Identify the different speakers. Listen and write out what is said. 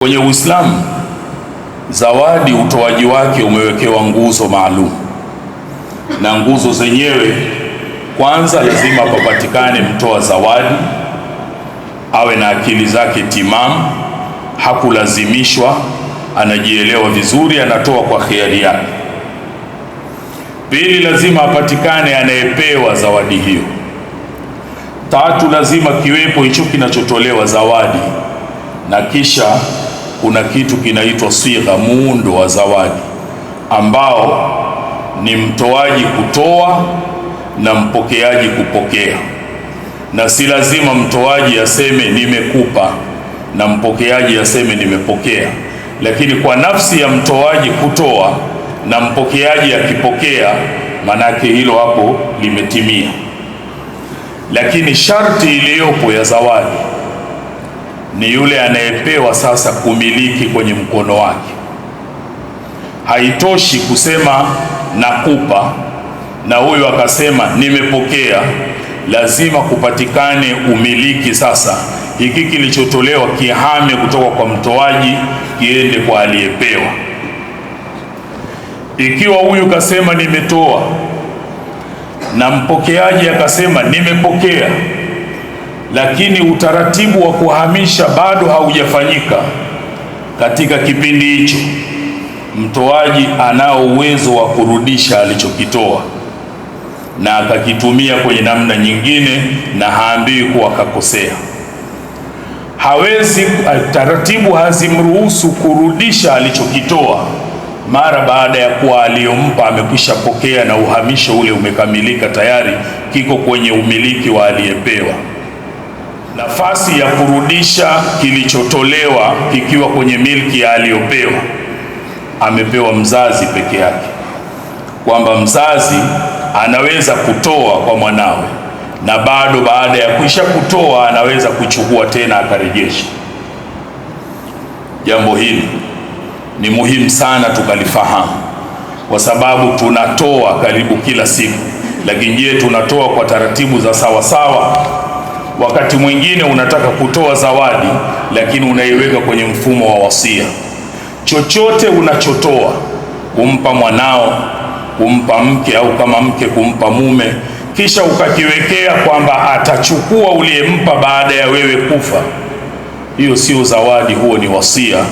Speaker 1: Kwenye Uislamu, zawadi utoaji wake umewekewa nguzo maalum, na nguzo zenyewe, kwanza lazima papatikane mtoa zawadi awe na akili zake timamu, hakulazimishwa, anajielewa vizuri, anatoa kwa hiari yake. Pili, lazima apatikane anayepewa zawadi hiyo. Tatu, lazima kiwepo hicho kinachotolewa zawadi, na kisha kuna kitu kinaitwa sigha, muundo wa zawadi, ambao ni mtoaji kutoa na mpokeaji kupokea. Na si lazima mtoaji aseme nimekupa na mpokeaji aseme nimepokea, lakini kwa nafsi ya mtoaji kutoa na mpokeaji akipokea, manake hilo hapo limetimia. Lakini sharti iliyopo ya zawadi ni yule anayepewa sasa kumiliki kwenye mkono wake. Haitoshi kusema nakupa na huyo akasema nimepokea, lazima kupatikane umiliki. Sasa hiki kilichotolewa kihame kutoka kwa mtoaji kiende kwa aliyepewa. Ikiwa huyu kasema nimetoa na mpokeaji akasema nimepokea, lakini utaratibu wa kuhamisha bado haujafanyika katika kipindi hicho, mtoaji anao uwezo wa kurudisha alichokitoa na akakitumia kwenye namna nyingine, na haambiwi kuwa akakosea. Hawezi, taratibu hazimruhusu kurudisha alichokitoa mara baada ya kuwa aliyompa amekwisha pokea na uhamisho ule umekamilika, tayari kiko kwenye umiliki wa aliyepewa. Nafasi ya kurudisha kilichotolewa kikiwa kwenye milki ya aliyopewa amepewa mzazi peke yake, kwamba mzazi anaweza kutoa kwa mwanawe na bado baada ya kuisha kutoa anaweza kuchukua tena akarejesha. Jambo hili ni muhimu sana tukalifahamu, kwa sababu tunatoa karibu kila siku, lakini je, tunatoa kwa taratibu za sawa sawa? Wakati mwingine unataka kutoa zawadi, lakini unaiweka kwenye mfumo wa wasia. Chochote unachotoa, kumpa mwanao, kumpa mke, au kama mke kumpa mume, kisha ukakiwekea kwamba atachukua uliyempa baada ya wewe kufa, hiyo sio zawadi, huo ni wasia.